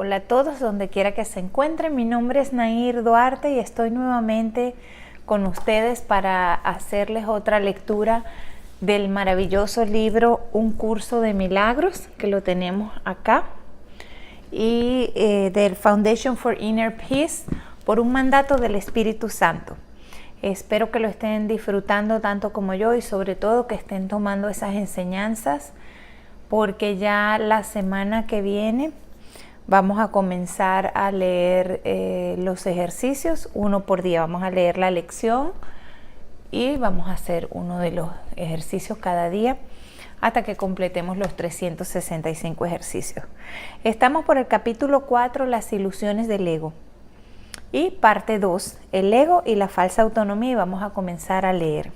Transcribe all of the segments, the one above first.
Hola a todos, donde quiera que se encuentren. Mi nombre es Nair Duarte y estoy nuevamente con ustedes para hacerles otra lectura del maravilloso libro Un Curso de Milagros, que lo tenemos acá, y del Foundation for Inner Peace, por un mandato del Espíritu Santo. Espero que lo estén disfrutando tanto como yo y sobre todo que estén tomando esas enseñanzas, porque ya la semana que viene vamos a comenzar a leer los ejercicios, uno por día. Vamos a leer la lección y vamos a hacer uno de los ejercicios cada día hasta que completemos los 365 ejercicios. Estamos por el capítulo 4, las ilusiones del ego. Y parte 2, el ego y la falsa autonomía, y vamos a comenzar a leer.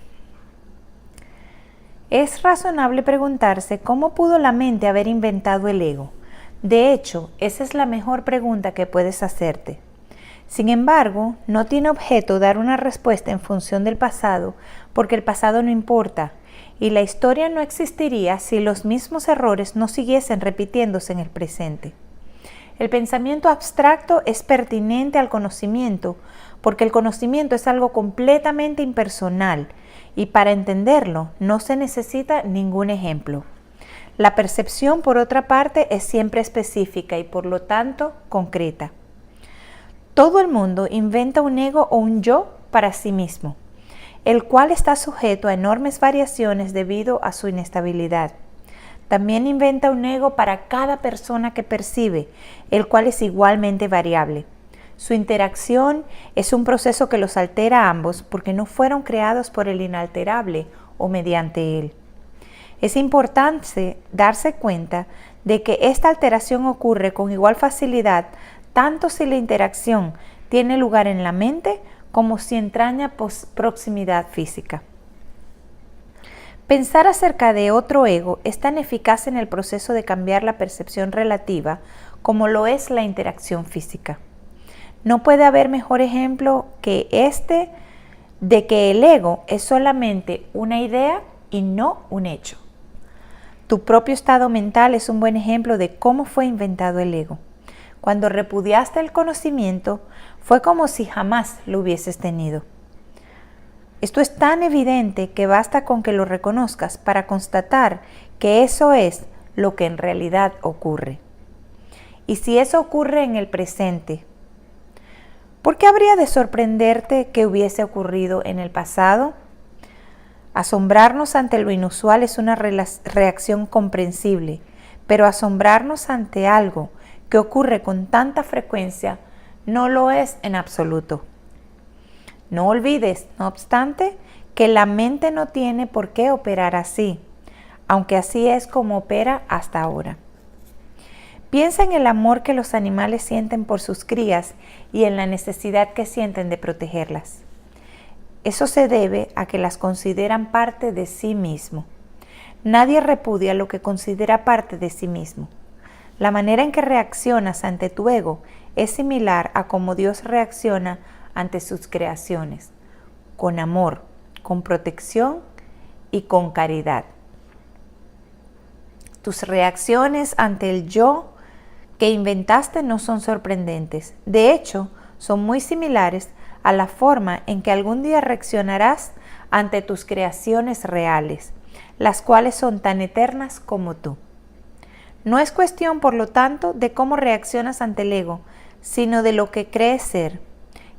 Es razonable preguntarse cómo pudo la mente haber inventado el ego. De hecho, esa es la mejor pregunta que puedes hacerte. Sin embargo, no tiene objeto dar una respuesta en función del pasado, porque el pasado no importa, y la historia no existiría si los mismos errores no siguiesen repitiéndose en el presente. El pensamiento abstracto es pertinente al conocimiento, porque el conocimiento es algo completamente impersonal, y para entenderlo no se necesita ningún ejemplo. La percepción, por otra parte, es siempre específica y por lo tanto concreta. Todo el mundo inventa un ego o un yo para sí mismo, el cual está sujeto a enormes variaciones debido a su inestabilidad. También inventa un ego para cada persona que percibe, el cual es igualmente variable. Su interacción es un proceso que los altera a ambos porque no fueron creados por el inalterable o mediante él. Es importante darse cuenta de que esta alteración ocurre con igual facilidad tanto si la interacción tiene lugar en la mente como si entraña proximidad física. Pensar acerca de otro ego es tan eficaz en el proceso de cambiar la percepción relativa como lo es la interacción física. No puede haber mejor ejemplo que este de que el ego es solamente una idea y no un hecho. Tu propio estado mental es un buen ejemplo de cómo fue inventado el ego. Cuando repudiaste el conocimiento, fue como si jamás lo hubieses tenido. Esto es tan evidente que basta con que lo reconozcas para constatar que eso es lo que en realidad ocurre. Y si eso ocurre en el presente, ¿por qué habría de sorprenderte que hubiese ocurrido en el pasado? Asombrarnos ante lo inusual es una reacción comprensible, pero asombrarnos ante algo que ocurre con tanta frecuencia no lo es en absoluto. No olvides, no obstante, que la mente no tiene por qué operar así, aunque así es como opera hasta ahora. Piensa en el amor que los animales sienten por sus crías y en la necesidad que sienten de protegerlas. Eso se debe a que las consideran parte de sí mismo. Nadie repudia lo que considera parte de sí mismo. La manera en que reaccionas ante tu ego es similar a cómo Dios reacciona ante sus creaciones, con amor, con protección y con caridad. Tus reacciones ante el yo que inventaste no son sorprendentes. De hecho, son muy similares a la forma en que algún día reaccionarás ante tus creaciones reales, las cuales son tan eternas como tú. No es cuestión, por lo tanto, de cómo reaccionas ante el ego, sino de lo que crees ser.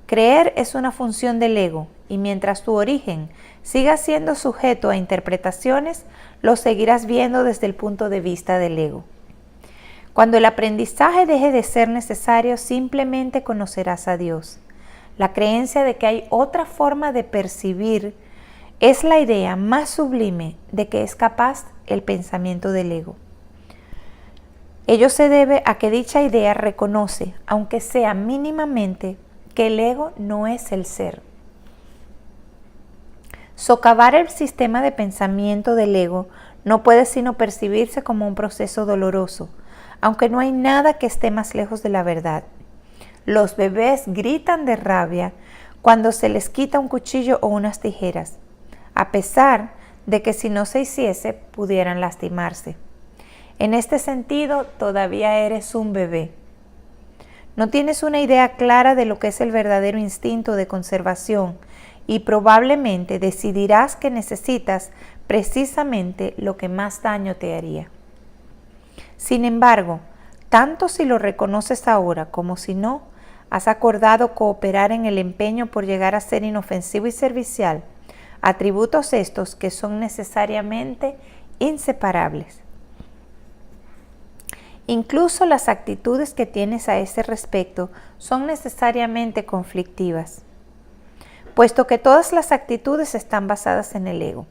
Creer es una función del ego, y mientras tu origen siga siendo sujeto a interpretaciones, lo seguirás viendo desde el punto de vista del ego. Cuando el aprendizaje deje de ser necesario, simplemente conocerás a Dios. La creencia de que hay otra forma de percibir es la idea más sublime de que es capaz el pensamiento del ego. Ello se debe a que dicha idea reconoce, aunque sea mínimamente, que el ego no es el ser. Socavar el sistema de pensamiento del ego no puede sino percibirse como un proceso doloroso, aunque no hay nada que esté más lejos de la verdad. Los bebés gritan de rabia cuando se les quita un cuchillo o unas tijeras, a pesar de que si no se hiciese pudieran lastimarse. En este sentido, todavía eres un bebé. No tienes una idea clara de lo que es el verdadero instinto de conservación y probablemente decidirás que necesitas precisamente lo que más daño te haría. Sin embargo, tanto si lo reconoces ahora como si no, has acordado cooperar en el empeño por llegar a ser inofensivo y servicial, atributos estos que son necesariamente inseparables. Incluso las actitudes que tienes a ese respecto son necesariamente conflictivas, puesto que todas las actitudes están basadas en el ego.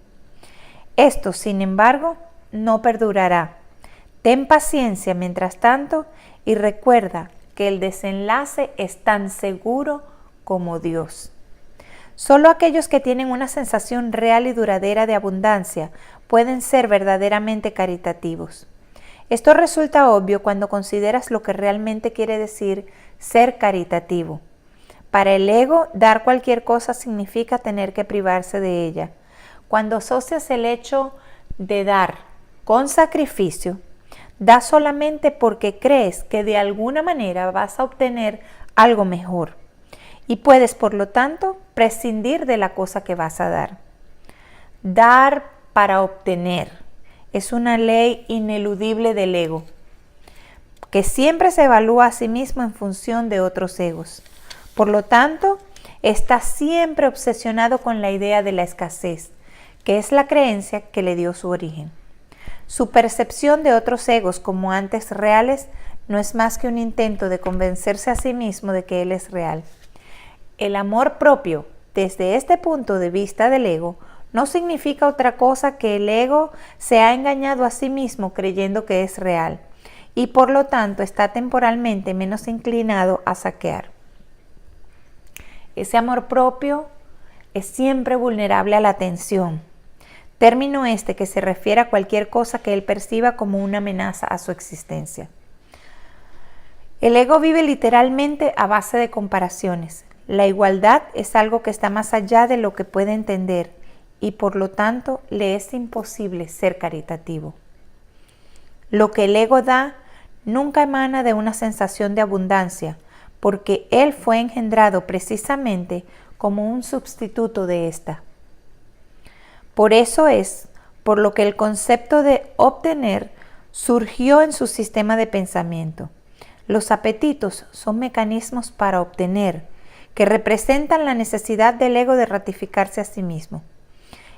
Esto, sin embargo, no perdurará. Ten paciencia mientras tanto y recuerda que el desenlace es tan seguro como Dios. Solo aquellos que tienen una sensación real y duradera de abundancia pueden ser verdaderamente caritativos. Esto resulta obvio cuando consideras lo que realmente quiere decir ser caritativo. Para el ego, dar cualquier cosa significa tener que privarse de ella. Cuando asocias el hecho de dar con sacrificio, das solamente porque crees que de alguna manera vas a obtener algo mejor y puedes, por lo tanto, prescindir de la cosa que vas a dar. Dar para obtener es una ley ineludible del ego, que siempre se evalúa a sí mismo en función de otros egos. Por lo tanto, está siempre obsesionado con la idea de la escasez, que es la creencia que le dio su origen. Su percepción de otros egos como antes reales no es más que un intento de convencerse a sí mismo de que él es real. El amor propio, desde este punto de vista del ego, no significa otra cosa que el ego se ha engañado a sí mismo creyendo que es real y por lo tanto está temporalmente menos inclinado a saquear. Ese amor propio es siempre vulnerable a la tensión, término este que se refiere a cualquier cosa que él perciba como una amenaza a su existencia. El ego vive literalmente a base de comparaciones. La igualdad es algo que está más allá de lo que puede entender y por lo tanto le es imposible ser caritativo. Lo que el ego da nunca emana de una sensación de abundancia, porque él fue engendrado precisamente como un sustituto de esta. Por eso es por lo que el concepto de obtener surgió en su sistema de pensamiento. Los apetitos son mecanismos para obtener, que representan la necesidad del ego de ratificarse a sí mismo.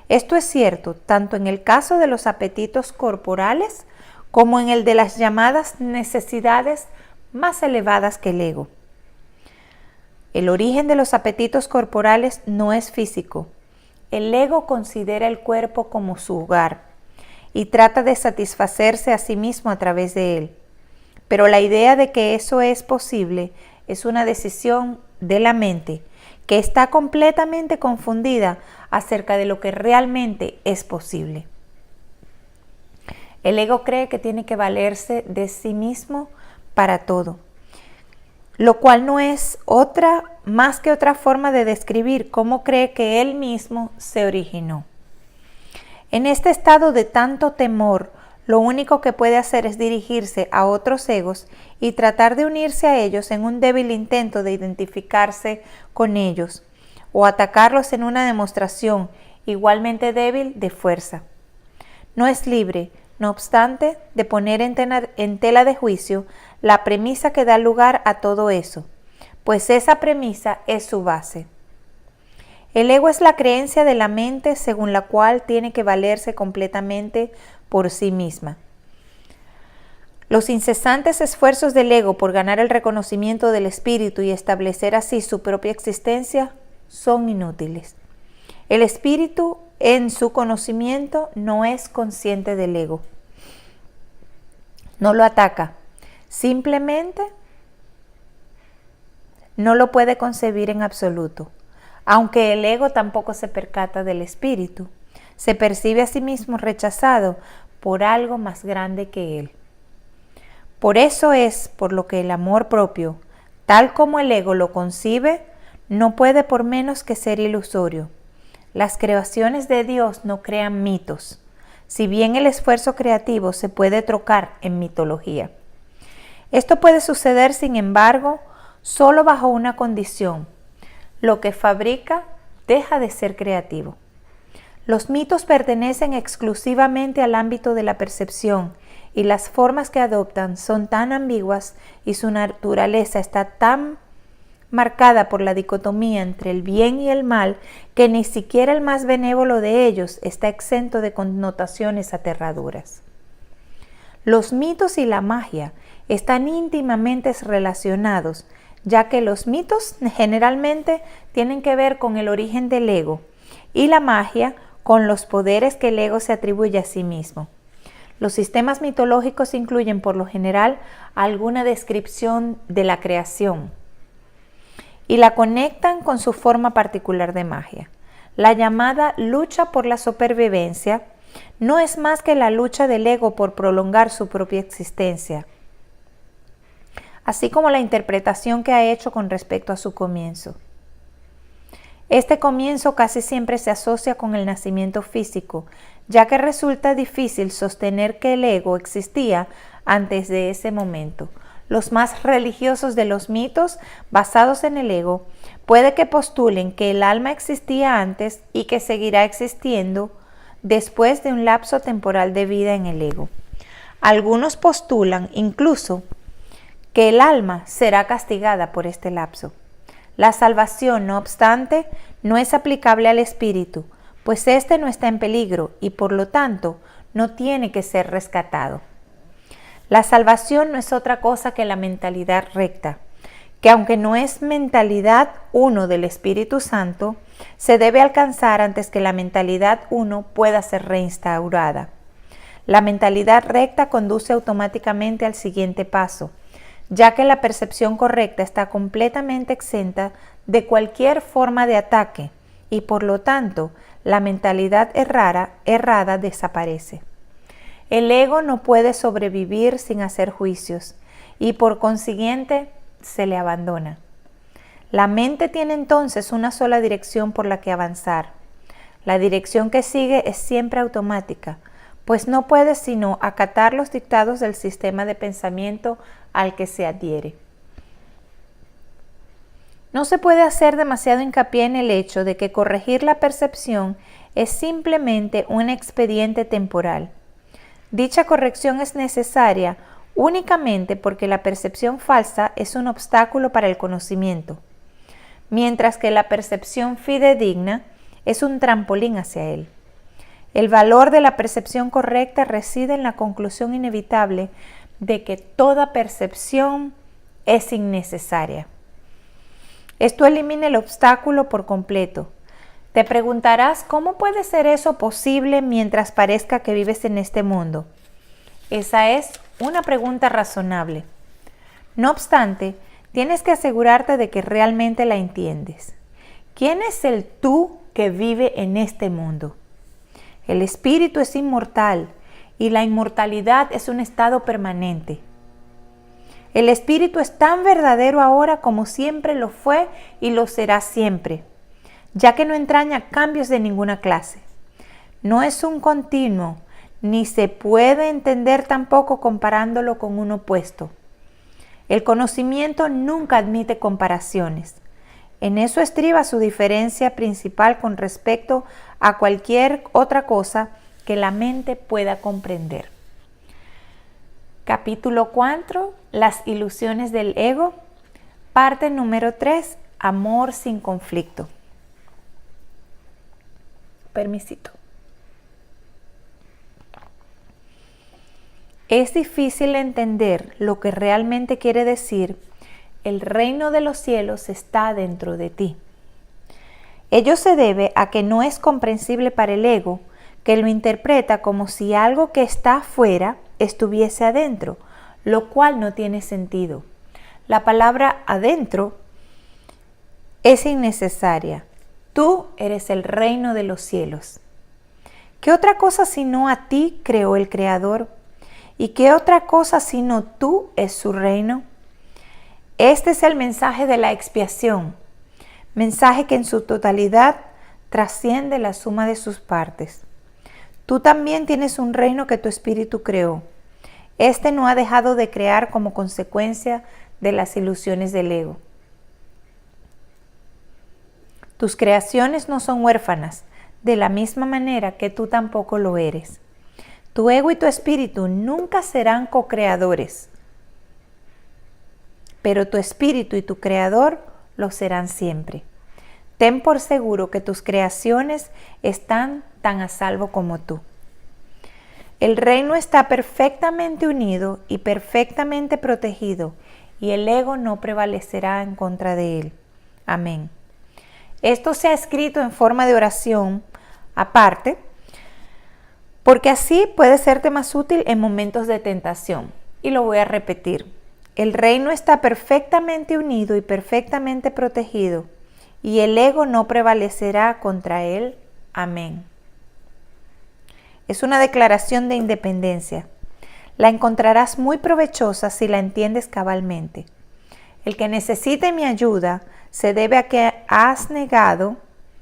Esto es cierto tanto en el caso de los apetitos corporales como en el de las llamadas necesidades más elevadas que el ego. El origen de los apetitos corporales no es físico. El ego considera el cuerpo como su hogar y trata de satisfacerse a sí mismo a través de él. Pero la idea de que eso es posible es una decisión de la mente que está completamente confundida acerca de lo que realmente es posible. El ego cree que tiene que valerse de sí mismo para todo, lo cual no es más que otra forma de describir cómo cree que él mismo se originó. En este estado de tanto temor, lo único que puede hacer es dirigirse a otros egos y tratar de unirse a ellos en un débil intento de identificarse con ellos o atacarlos en una demostración igualmente débil de fuerza. No es libre, no obstante, de poner en tela de juicio la premisa que da lugar a todo eso, pues esa premisa es su base. El ego es la creencia de la mente según la cual tiene que valerse completamente por sí misma. Los incesantes esfuerzos del ego por ganar el reconocimiento del espíritu y establecer así su propia existencia son inútiles. El espíritu, en su conocimiento, no es consciente del ego. No lo ataca, simplemente no lo puede concebir en absoluto. Aunque el ego tampoco se percata del espíritu, se percibe a sí mismo rechazado por algo más grande que él. Por eso es por lo que el amor propio, tal como el ego lo concibe, no puede por menos que ser ilusorio. Las creaciones de Dios no crean mitos, si bien el esfuerzo creativo se puede trocar en mitología. Esto puede suceder, sin embargo, solo bajo una condición: lo que fabrica deja de ser creativo. Los mitos pertenecen exclusivamente al ámbito de la percepción y las formas que adoptan son tan ambiguas y su naturaleza está tan marcada por la dicotomía entre el bien y el mal que ni siquiera el más benévolo de ellos está exento de connotaciones aterradoras. Los mitos y la magia están íntimamente relacionados, ya que los mitos generalmente tienen que ver con el origen del ego y la magia con los poderes que el ego se atribuye a sí mismo. Los sistemas mitológicos incluyen por lo general alguna descripción de la creación y la conectan con su forma particular de magia. La llamada lucha por la supervivencia no es más que la lucha del ego por prolongar su propia existencia, así como la interpretación que ha hecho con respecto a su comienzo. Este comienzo casi siempre se asocia con el nacimiento físico, ya que resulta difícil sostener que el ego existía antes de ese momento. Los más religiosos de los mitos basados en el ego puede que postulen que el alma existía antes y que seguirá existiendo después de un lapso temporal de vida en el ego. Algunos postulan incluso que el alma será castigada por este lapso. La salvación, no obstante, no es aplicable al espíritu, pues éste no está en peligro y por lo tanto no tiene que ser rescatado. La salvación no es otra cosa que la mentalidad recta, que aunque no es mentalidad uno del Espíritu Santo, se debe alcanzar antes que la mentalidad uno pueda ser reinstaurada. La mentalidad recta conduce automáticamente al siguiente paso, ya que la percepción correcta está completamente exenta de cualquier forma de ataque y por lo tanto la mentalidad errada desaparece. El ego no puede sobrevivir sin hacer juicios y por consiguiente se le abandona. La mente tiene entonces una sola dirección por la que avanzar. La dirección que sigue es siempre automática, pues no puede sino acatar los dictados del sistema de pensamiento al que se adhiere. No se puede hacer demasiado hincapié en el hecho de que corregir la percepción es simplemente un expediente temporal. Dicha corrección es necesaria únicamente porque la percepción falsa es un obstáculo para el conocimiento, mientras que la percepción fidedigna es un trampolín hacia él. El valor de la percepción correcta reside en la conclusión inevitable de que toda percepción es innecesaria. Esto elimina el obstáculo por completo. Te preguntarás, ¿cómo puede ser eso posible mientras parezca que vives en este mundo? Esa es una pregunta razonable. No obstante, tienes que asegurarte de que realmente la entiendes. ¿Quién es el tú que vive en este mundo? El espíritu es inmortal y la inmortalidad es un estado permanente. El espíritu es tan verdadero ahora como siempre lo fue y lo será siempre, ya que no entraña cambios de ninguna clase. No es un continuo, ni se puede entender tampoco comparándolo con un opuesto. El conocimiento nunca admite comparaciones. En eso estriba su diferencia principal con respecto a cualquier otra cosa que la mente pueda comprender. Capítulo 4. Las ilusiones del ego. Parte número 3. Amor sin conflicto. Permisito. Es difícil entender lo que realmente quiere decir el reino de los cielos está dentro de ti. Ello se debe a que no es comprensible para el ego, que lo interpreta como si algo que está afuera estuviese adentro, lo cual no tiene sentido. La palabra adentro es innecesaria. Tú eres el reino de los cielos. ¿Qué otra cosa sino a ti creó el Creador? ¿Y qué otra cosa sino tú es su reino? Este es el mensaje de la expiación, mensaje que en su totalidad trasciende la suma de sus partes. Tú también tienes un reino que tu espíritu creó. Este no ha dejado de crear como consecuencia de las ilusiones del ego. Tus creaciones no son huérfanas, de la misma manera que tú tampoco lo eres. Tu ego y tu espíritu nunca serán co-creadores, pero tu espíritu y tu creador lo serán siempre. Ten por seguro que tus creaciones están tan a salvo como tú. El reino está perfectamente unido y perfectamente protegido, y el ego no prevalecerá en contra de él. Amén. Esto se ha escrito en forma de oración aparte, porque así puede serte más útil en momentos de tentación. Y lo voy a repetir. El reino está perfectamente unido y perfectamente protegido, y el ego no prevalecerá contra él. Amén. Es una declaración de independencia. La encontrarás muy provechosa si la entiendes cabalmente. El que necesite mi ayuda se debe a que has negado.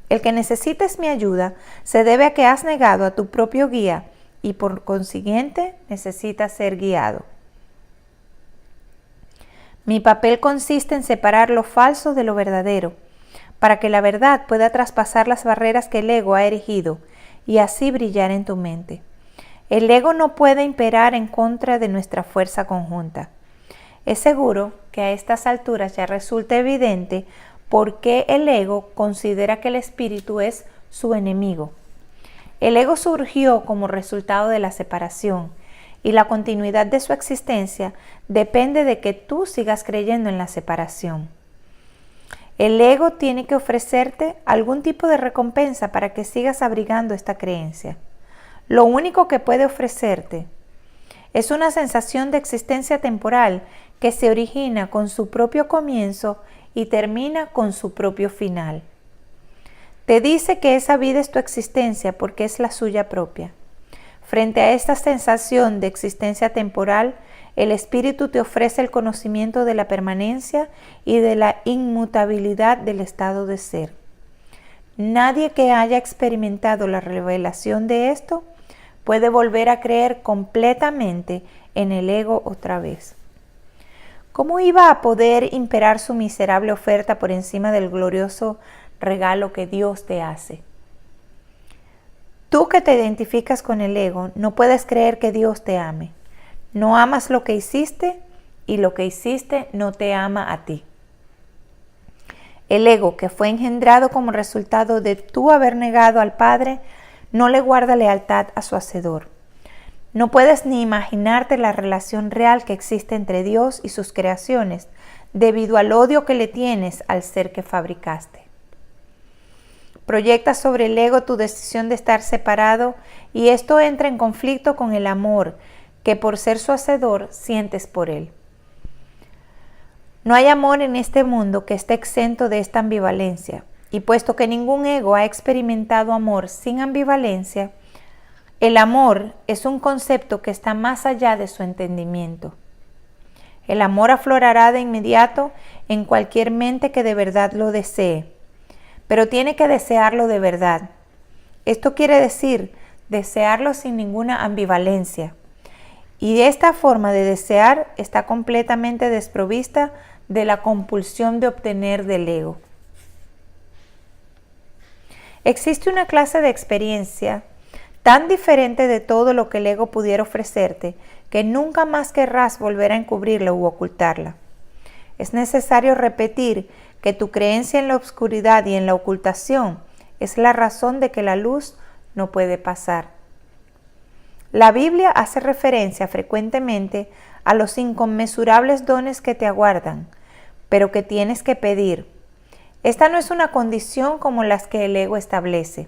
El que necesites mi ayuda se debe a que has negado a tu propio guía y por consiguiente necesitas ser guiado. Mi papel consiste en separar lo falso de lo verdadero, para que la verdad pueda traspasar las barreras que el ego ha erigido y así brillar en tu mente. El ego no puede imperar en contra de nuestra fuerza conjunta. Es seguro que a estas alturas ya resulta evidente por qué el ego considera que el espíritu es su enemigo. El ego surgió como resultado de la separación, y la continuidad de su existencia depende de que tú sigas creyendo en la separación. El ego tiene que ofrecerte algún tipo de recompensa para que sigas abrigando esta creencia. Lo único que puede ofrecerte es una sensación de existencia temporal que se origina con su propio comienzo y termina con su propio final. Te dice que esa vida es tu existencia porque es la suya propia. Frente a esta sensación de existencia temporal, el espíritu te ofrece el conocimiento de la permanencia y de la inmutabilidad del estado de ser. Nadie que haya experimentado la revelación de esto puede volver a creer completamente en el ego otra vez. ¿Cómo iba a poder imperar su miserable oferta por encima del glorioso regalo que Dios te hace? Tú que te identificas con el ego, no puedes creer que Dios te ame. No amas lo que hiciste y lo que hiciste no te ama a ti. El ego, que fue engendrado como resultado de tú haber negado al Padre, no le guarda lealtad a su Hacedor. No puedes ni imaginarte la relación real que existe entre Dios y sus creaciones, debido al odio que le tienes al ser que fabricaste. Proyectas sobre el ego tu decisión de estar separado y esto entra en conflicto con el amor que por ser su hacedor sientes por él. No hay amor en este mundo que esté exento de esta ambivalencia, y puesto que ningún ego ha experimentado amor sin ambivalencia, el amor es un concepto que está más allá de su entendimiento. El amor aflorará de inmediato en cualquier mente que de verdad lo desee, pero tiene que desearlo de verdad. Esto quiere decir desearlo sin ninguna ambivalencia. Y esta forma de desear está completamente desprovista de la compulsión de obtener del ego. Existe una clase de experiencia tan diferente de todo lo que el ego pudiera ofrecerte que nunca más querrás volver a encubrirla u ocultarla. Es necesario repetir que tu creencia en la oscuridad y en la ocultación es la razón de que la luz no puede pasar. La Biblia hace referencia frecuentemente a los inconmensurables dones que te aguardan, pero que tienes que pedir. Esta no es una condición como las que el ego establece,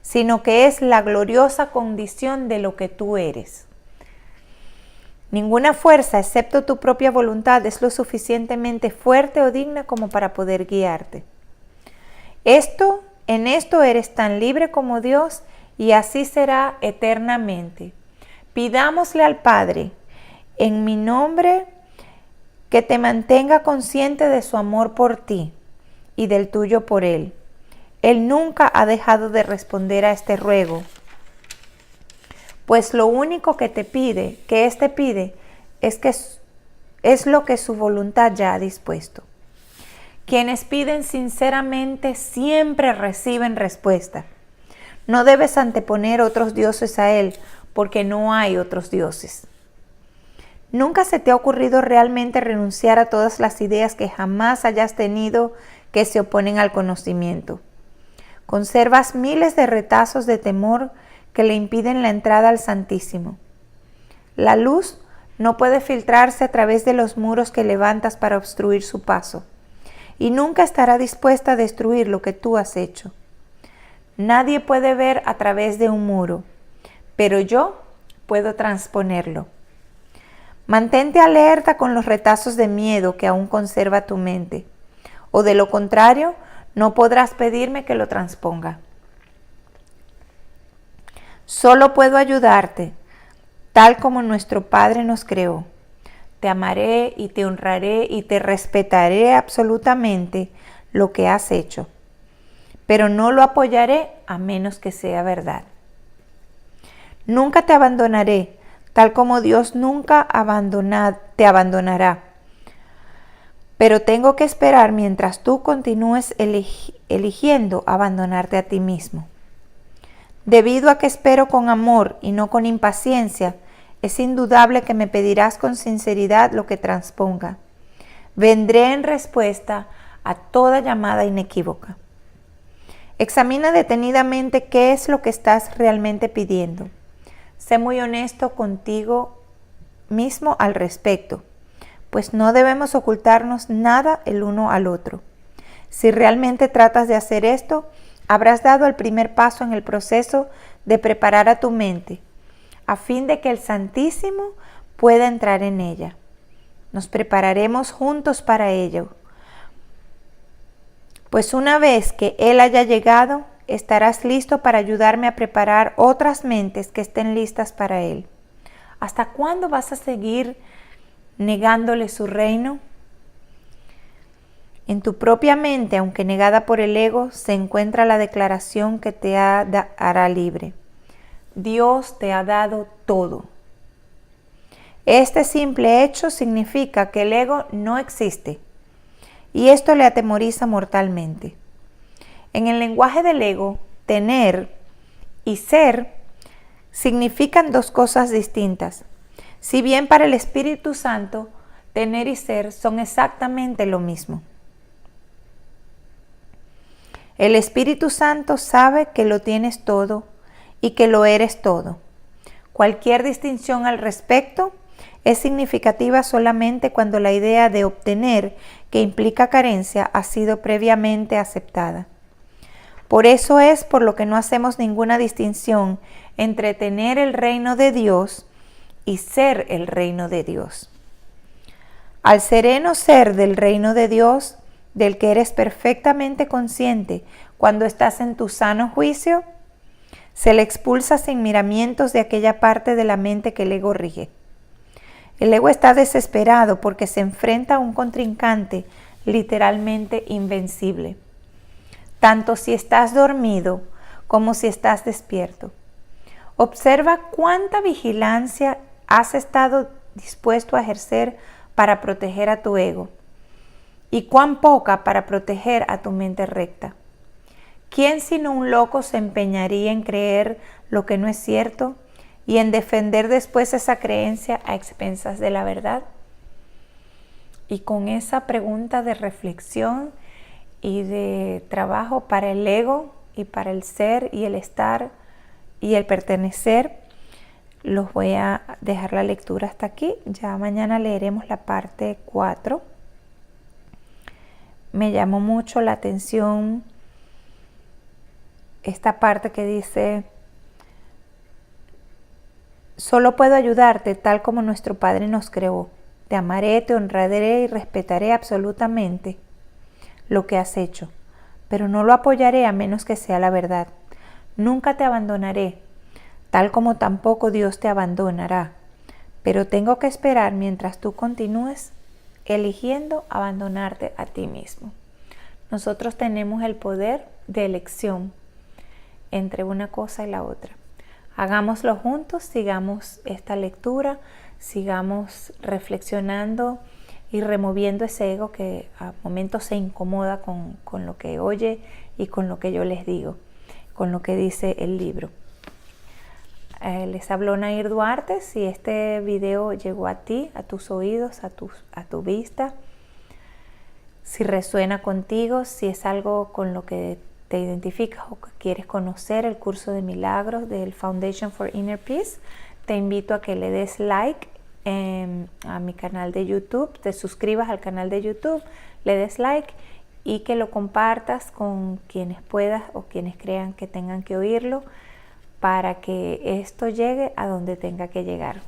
sino que es la gloriosa condición de lo que tú eres. Ninguna fuerza, excepto tu propia voluntad, es lo suficientemente fuerte o digna como para poder guiarte. En esto eres tan libre como Dios y así será eternamente. Pidámosle al Padre, en mi nombre, que te mantenga consciente de su amor por ti y del tuyo por Él. Él nunca ha dejado de responder a este ruego, pues lo único que éste pide, es lo que su voluntad ya ha dispuesto. Quienes piden sinceramente siempre reciben respuesta. No debes anteponer otros dioses a Él, porque no hay otros dioses. ¿Nunca se te ha ocurrido realmente renunciar a todas las ideas que jamás hayas tenido que se oponen al conocimiento? Conservas miles de retazos de temor que le impiden la entrada al Santísimo. La luz no puede filtrarse a través de los muros que levantas para obstruir su paso, y nunca estará dispuesta a destruir lo que tú has hecho. Nadie puede ver a través de un muro, pero yo puedo transponerlo. Mantente alerta con los retazos de miedo que aún conserva tu mente, o de lo contrario, no podrás pedirme que lo transponga. Solo puedo ayudarte, tal como nuestro Padre nos creó. Te amaré y te honraré y te respetaré absolutamente lo que has hecho, pero no lo apoyaré a menos que sea verdad. Nunca te abandonaré, tal como Dios nunca te abandonará. Pero tengo que esperar mientras tú continúes eligiendo abandonarte a ti mismo. Debido a que espero con amor y no con impaciencia, es indudable que me pedirás con sinceridad lo que transponga. Vendré en respuesta a toda llamada inequívoca. Examina detenidamente qué es lo que estás realmente pidiendo. Sé muy honesto contigo mismo al respecto, pues no debemos ocultarnos nada el uno al otro. Si realmente tratas de hacer esto, habrás dado el primer paso en el proceso de preparar a tu mente, a fin de que el Santísimo pueda entrar en ella. Nos prepararemos juntos para ello, pues una vez que Él haya llegado, estarás listo para ayudarme a preparar otras mentes que estén listas para Él. ¿Hasta cuándo vas a seguir negándole su reino? En tu propia mente, aunque negada por el ego, se encuentra la declaración que te hará libre. Dios te ha dado todo. Este simple hecho significa que el ego no existe, y esto le atemoriza mortalmente. En el lenguaje del ego, tener y ser significan dos cosas distintas. Si bien para el Espíritu Santo, tener y ser son exactamente lo mismo. El Espíritu Santo sabe que lo tienes todo y que lo eres todo. Cualquier distinción al respecto es significativa solamente cuando la idea de obtener, que implica carencia, ha sido previamente aceptada. Por eso es por lo que no hacemos ninguna distinción entre tener el reino de Dios y ser el reino de Dios. Al sereno ser del reino de Dios, del que eres perfectamente consciente cuando estás en tu sano juicio, se le expulsa sin miramientos de aquella parte de la mente que el ego rige. El ego está desesperado porque se enfrenta a un contrincante literalmente invencible, tanto si estás dormido como si estás despierto. Observa cuánta vigilancia has estado dispuesto a ejercer para proteger a tu ego y cuán poca para proteger a tu mente recta. ¿Quién sino un loco se empeñaría en creer lo que no es cierto y en defender después esa creencia a expensas de la verdad? Y con esa pregunta de reflexión y de trabajo para el ego y para el ser y el estar y el pertenecer, los voy a dejar la lectura hasta aquí. Ya mañana leeremos la parte 4. Me llamó mucho la atención esta parte que dice: solo puedo ayudarte tal como nuestro Padre nos creó. Te amaré, te honraré y respetaré absolutamente lo que has hecho, pero no lo apoyaré a menos que sea la verdad. Nunca te abandonaré, tal como tampoco Dios te abandonará, pero tengo que esperar mientras tú continúes eligiendo abandonarte a ti mismo. Nosotros tenemos el poder de elección entre una cosa y la otra. Hagámoslo juntos, sigamos esta lectura, sigamos reflexionando y removiendo ese ego que a momentos se incomoda con lo que oye y con lo que yo les digo, con lo que dice el libro. Les habló Nair Duarte. Si este video llegó a ti, a tus oídos, a tu vista, si resuena contigo, si es algo con lo que te identificas o que quieres conocer el curso de milagros del Foundation for Inner Peace, te invito a que le des like a mi canal de YouTube, te suscribas al canal de YouTube, le des like y que lo compartas con quienes puedas o quienes crean que tengan que oírlo para que esto llegue a donde tenga que llegar.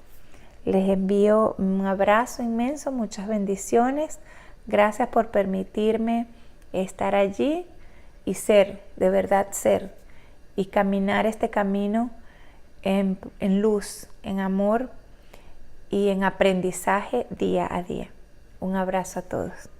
Les envío un abrazo inmenso, muchas bendiciones. Gracias por permitirme estar allí y ser, de verdad ser, y caminar este camino en luz, en amor y en aprendizaje día a día. Un abrazo a todos.